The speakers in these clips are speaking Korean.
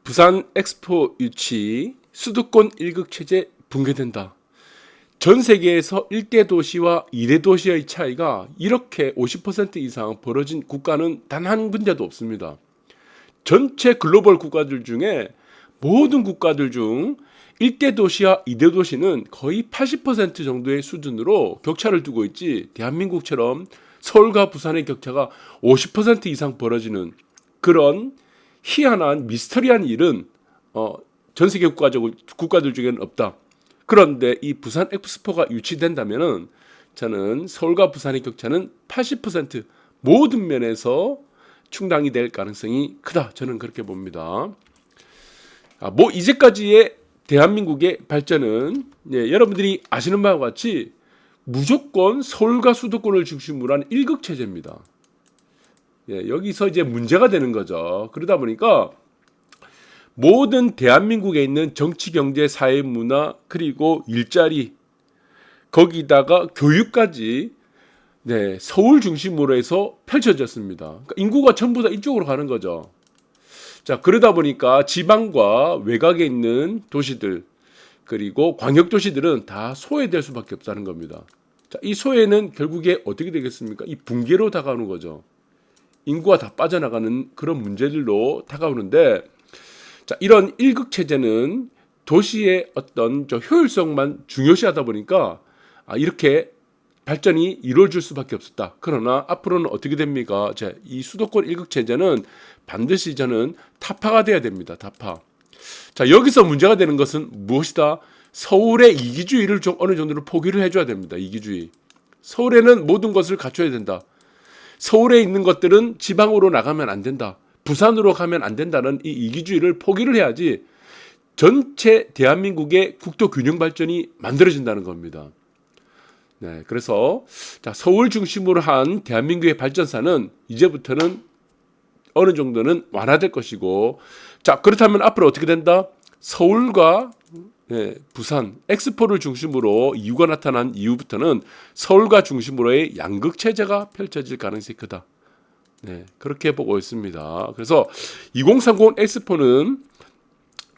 부산 엑스포 유치, 수도권 1극 체제 붕괴된다. 전 세계에서 1대 도시와 2대 도시의 차이가 이렇게 50% 이상 벌어진 국가는 단 한 군데도 없습니다. 전체 글로벌 국가들 중에 모든 국가들 중 1대 도시와 2대 도시는 거의 80% 정도의 수준으로 격차를 두고 있지, 대한민국처럼 서울과 부산의 격차가 50% 이상 벌어지는 그런 희한한 미스터리한 일은 전 세계 국가들 중에는 없다. 그런데 이 부산 엑스포가 유치된다면은 저는 서울과 부산의 격차는 80% 모든 면에서 충당이 될 가능성이 크다. 저는 그렇게 봅니다. 뭐 이제까지의 대한민국의 발전은 여러분들이 아시는 바와 같이 무조건 서울과 수도권을 중심으로 한 일극 체제입니다. 여기서 이제 문제가 되는 거죠. 그러다 보니까 모든 대한민국에 있는 정치, 경제, 사회, 문화, 그리고 일자리, 거기다가 교육까지 서울 중심으로 해서 펼쳐졌습니다. 그러니까 인구가 전부 다 이쪽으로 가는 거죠. 자, 그러다 보니까 지방과 외곽에 있는 도시들, 그리고 광역 도시들은 다 소외될 수밖에 없다는 겁니다. 자, 이 소외는 결국에 어떻게 되겠습니까? 이 붕괴로 다가오는 거죠. 인구가 다 빠져나가는 그런 문제들로 다가오는데, 자, 이런 일극 체제는 도시의 어떤 효율성만 중요시하다 보니까 이렇게 발전이 이루어질 수밖에 없었다. 그러나 앞으로는 어떻게 됩니까? 이 수도권 일극 체제는 반드시 저는 타파가 돼야 됩니다. 타파. 자, 여기서 문제가 되는 것은 무엇이다? 서울의 이기주의를 좀 어느 정도로 포기를 해줘야 됩니다. 이기주의. 서울에는 모든 것을 갖춰야 된다. 서울에 있는 것들은 지방으로 나가면 안 된다. 부산으로 가면 안 된다는 이 이기주의를 포기를 해야지 전체 대한민국의 국토 균형 발전이 만들어진다는 겁니다. 그래서 서울 중심으로 한 대한민국의 발전사는 이제부터는 어느 정도는 완화될 것이고, 자, 그렇다면 앞으로 어떻게 된다? 서울과 부산, 엑스포를 중심으로 이유가 나타난 이후부터는 서울과 중심으로의 양극 체제가 펼쳐질 가능성이 크다. 그렇게 보고 있습니다. 그래서 2030 엑스포는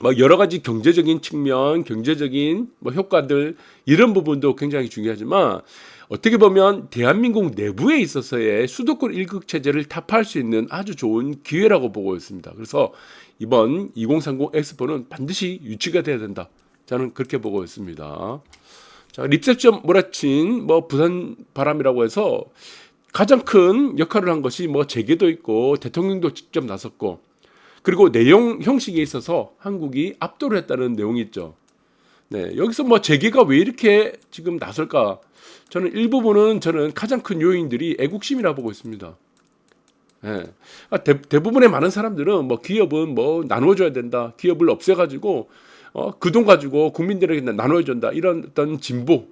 뭐 여러 가지 경제적인 측면, 경제적인 효과들 이런 부분도 굉장히 중요하지만 어떻게 보면 대한민국 내부에 있어서의 수도권 일극 체제를 타파할 수 있는 아주 좋은 기회라고 보고 있습니다. 그래서 이번 2030 엑스포는 반드시 유치가 돼야 된다. 저는 그렇게 보고 있습니다. 자, 리셉션 몰아친 부산 바람이라고 해서 가장 큰 역할을 한 것이 재계도 있고 대통령도 직접 나섰고, 그리고 내용 형식에 있어서 한국이 압도를 했다는 내용이 있죠. 여기서 재계가 왜 이렇게 지금 나설까? 저는 일부분은 가장 큰 요인들이 애국심이라 보고 있습니다. 대부분의 많은 사람들은 기업은 나누어줘야 된다. 기업을 없애가지고 그 돈 가지고 국민들에게 나눠준다. 이런 어떤 진보,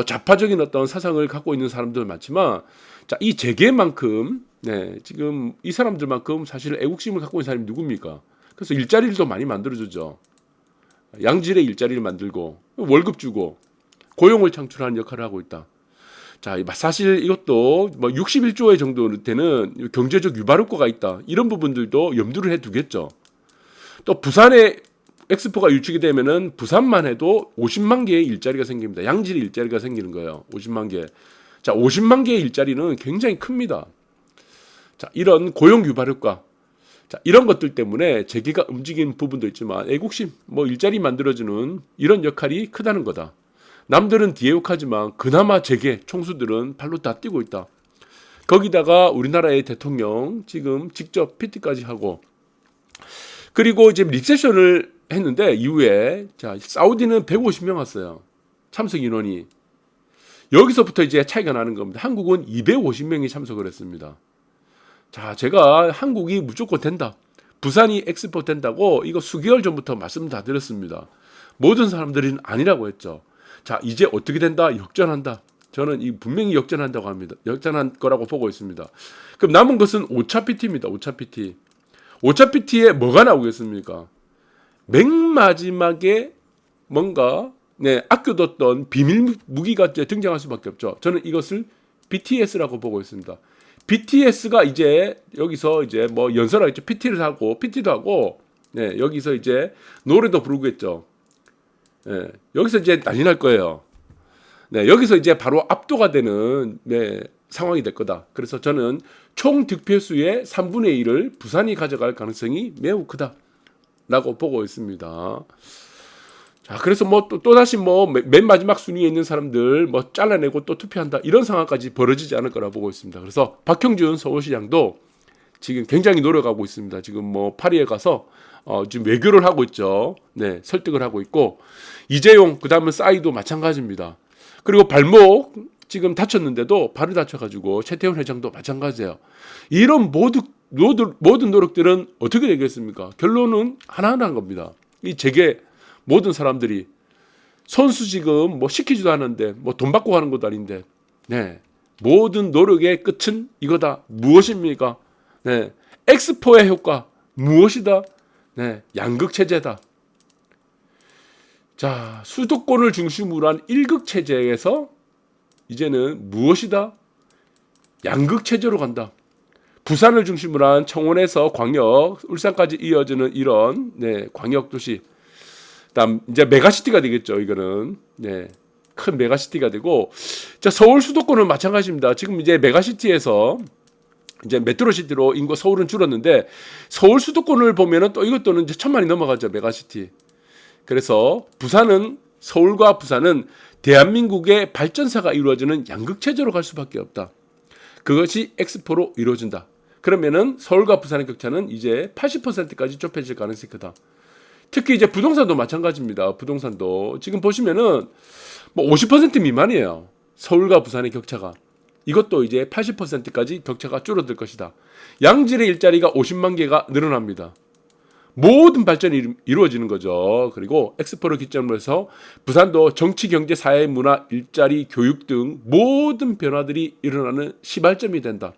좌파적인 어떤 사상을 갖고 있는 사람들 많지만, 자, 이 재계만큼 지금 이 사람들만큼 사실 애국심을 갖고 있는 사람이 누굽니까? 그래서 일자리를 더 많이 만들어주죠. 양질의 일자리를 만들고 월급 주고 고용을 창출하는 역할을 하고 있다. 자, 사실 이것도 61조의 정도 되는 경제적 유발효과가 있다. 이런 부분들도 염두를 해두겠죠. 또 부산에 엑스포가 유치가 되면은 부산만 해도 50만 개의 일자리가 생깁니다. 양질의 일자리가 생기는 거예요. 50만 개. 자, 50만 개의 일자리는 굉장히 큽니다. 자, 이런 고용 유발 효과. 자, 이런 것들 때문에 재계가 움직이는 부분도 있지만 애국심, 일자리 만들어주는 이런 역할이 크다는 거다. 남들은 뒤에 욕하지만 그나마 재계 총수들은 발로 다 뛰고 있다. 거기다가 우리나라의 대통령 지금 직접 PT까지 하고, 그리고 이제 리셉션을 했는데 이후에 사우디는 150명 왔어요. 참석 인원이. 여기서부터 이제 차이가 나는 겁니다. 한국은 250명이 참석을 했습니다. 자, 제가 한국이 무조건 된다. 부산이 엑스포 된다고 이거 수개월 전부터 말씀 다 드렸습니다. 모든 사람들은 아니라고 했죠. 자, 이제 어떻게 된다? 역전한다. 저는 분명히 역전한다고 합니다. 역전한 거라고 보고 있습니다. 그럼 남은 것은 5차 PT입니다. 5차 PT. 5차 PT에 뭐가 나오겠습니까? 맨 마지막에 뭔가 아껴뒀던 비밀 무기가 등장할 수밖에 없죠. 저는 이것을 BTS라고 보고 있습니다. BTS가 이제 여기서 이제 연설하겠죠. PT도 하고 네, 여기서 이제 노래도 부르겠죠. 네, 여기서 이제 난리 날 거예요. 네, 여기서 이제 바로 압도가 되는 네, 상황이 될 거다. 그래서 저는 총 득표수의 3분의 1을 부산이 가져갈 가능성이 매우 크다라고 보고 있습니다. 자, 그래서 뭐 또 다시 뭐 맨 마지막 순위에 있는 사람들 뭐 잘라내고 또 투표한다 이런 상황까지 벌어지지 않을 거라 보고 있습니다. 그래서 박형준 서울시장도 지금 굉장히 노력하고 있습니다. 지금 뭐 파리에 가서 지금 외교를 하고 있죠. 네, 설득을 하고 있고 이재용 그다음에 싸이도 마찬가지입니다. 그리고 발목 지금 다쳤는데도 발을 다쳐가지고 최태원 회장도 마찬가지예요. 이런 모든 노력들은 어떻게 되겠습니까? 결론은 하나하나인 겁니다. 이 재계 모든 사람들이 선수 지금 뭐 시키지도 않는데 뭐 돈 받고 가는 것도 아닌데 네, 모든 노력의 끝은 이거다. 무엇입니까? 네, 엑스포의 효과 무엇이다? 네, 양극 체제다. 자, 수도권을 중심으로 한 1극 체제에서 이제는 무엇이다? 양극 체제로 간다. 부산을 중심으로 한 청원에서 광역, 울산까지 이어지는 이런 네, 광역 도시. 그다음 이제 메가시티가 되겠죠. 이거는 네, 큰 메가시티가 되고, 자 서울 수도권은 마찬가지입니다. 지금 이제 메가시티에서 이제 메트로시티로 인구 서울은 줄었는데 서울 수도권을 보면은 또 이것도는 이제 1,000만이 넘어가죠. 메가시티. 그래서 부산은 서울과 부산은 대한민국의 발전사가 이루어지는 양극 체제로 갈 수밖에 없다. 그것이 엑스포로 이루어진다. 그러면은 서울과 부산의 격차는 이제 80%까지 좁혀질 가능성이 크다. 특히 이제 부동산도 마찬가지입니다. 부동산도 지금 보시면은 뭐 50% 미만이에요. 서울과 부산의 격차가. 이것도 이제 80%까지 격차가 줄어들 것이다. 양질의 일자리가 50만 개가 늘어납니다. 모든 발전이 이루어지는 거죠. 그리고 엑스포를 기점으로 해서 부산도 정치, 경제, 사회, 문화, 일자리, 교육 등 모든 변화들이 일어나는 시발점이 된다.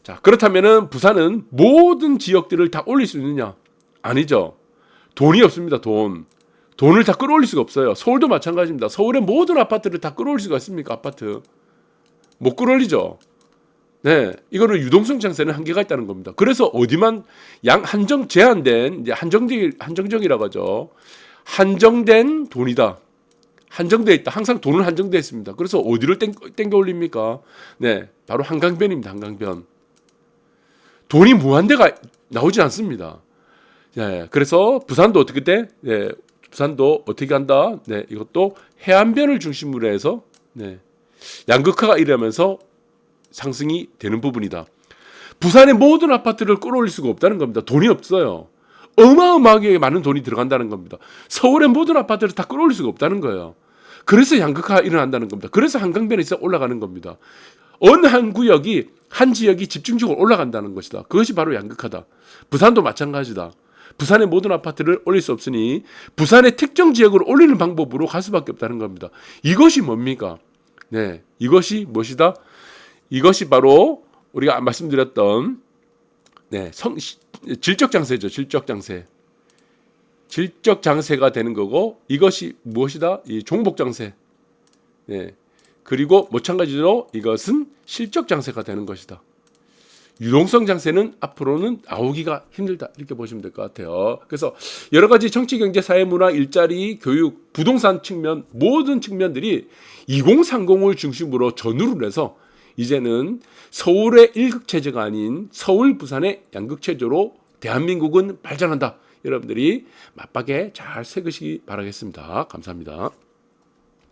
자, 그렇다면은 부산은 모든 지역들을 다 올릴 수 있느냐? 아니죠. 돈이 없습니다. 돈을 다 끌어올릴 수가 없어요. 서울도 마찬가지입니다. 서울의 모든 아파트를 다 끌어올릴 수가 있습니까? 아파트 못 끌어올리죠. 네, 이거는 유동성 장세는 한계가 있다는 겁니다. 그래서 어디만 제한된 이제 한정적이라고 하죠. 한정된 돈이다. 한정돼 있다. 항상 돈은 한정돼 있습니다. 그래서 어디를 땡겨 올립니까? 네, 바로 한강변입니다. 한강변. 돈이 무한대가 나오지 않습니다. 네, 그래서 부산도 어떻게 돼? 네, 부산도 어떻게 한다? 네, 이것도 해안변을 중심으로 해서 네, 양극화가 일어나면서 상승이 되는 부분이다. 부산의 모든 아파트를 끌어올릴 수가 없다는 겁니다. 돈이 없어요. 어마어마하게 많은 돈이 들어간다는 겁니다. 서울의 모든 아파트를 다 끌어올릴 수가 없다는 거예요. 그래서 양극화가 일어난다는 겁니다. 그래서 한강변에 있어 올라가는 겁니다. 어느 한 구역이 한 지역이 집중적으로 올라간다는 것이다. 그것이 바로 양극화다. 부산도 마찬가지다. 부산의 모든 아파트를 올릴 수 없으니 부산의 특정 지역을 올리는 방법으로 갈 수밖에 없다는 겁니다. 이것이 뭡니까? 네, 이것이 무엇이다? 이것이 바로 우리가 말씀드렸던 네, 질적 장세죠. 질적 장세. 질적 장세가 되는 거고 이것이 무엇이다? 이 종복 장세. 네. 그리고 마찬가지로 이것은 실적 장세가 되는 것이다. 유동성 장세는 앞으로는 나오기가 힘들다 이렇게 보시면 될 것 같아요. 그래서 여러 가지 정치, 경제, 사회, 문화, 일자리, 교육, 부동산 측면 모든 측면들이 2030을 중심으로 전후를 해서 이제는 서울의 1극 체제가 아닌 서울, 부산의 양극 체제로 대한민국은 발전한다. 여러분들이 맞박에 잘 새기시기 바라겠습니다. 감사합니다.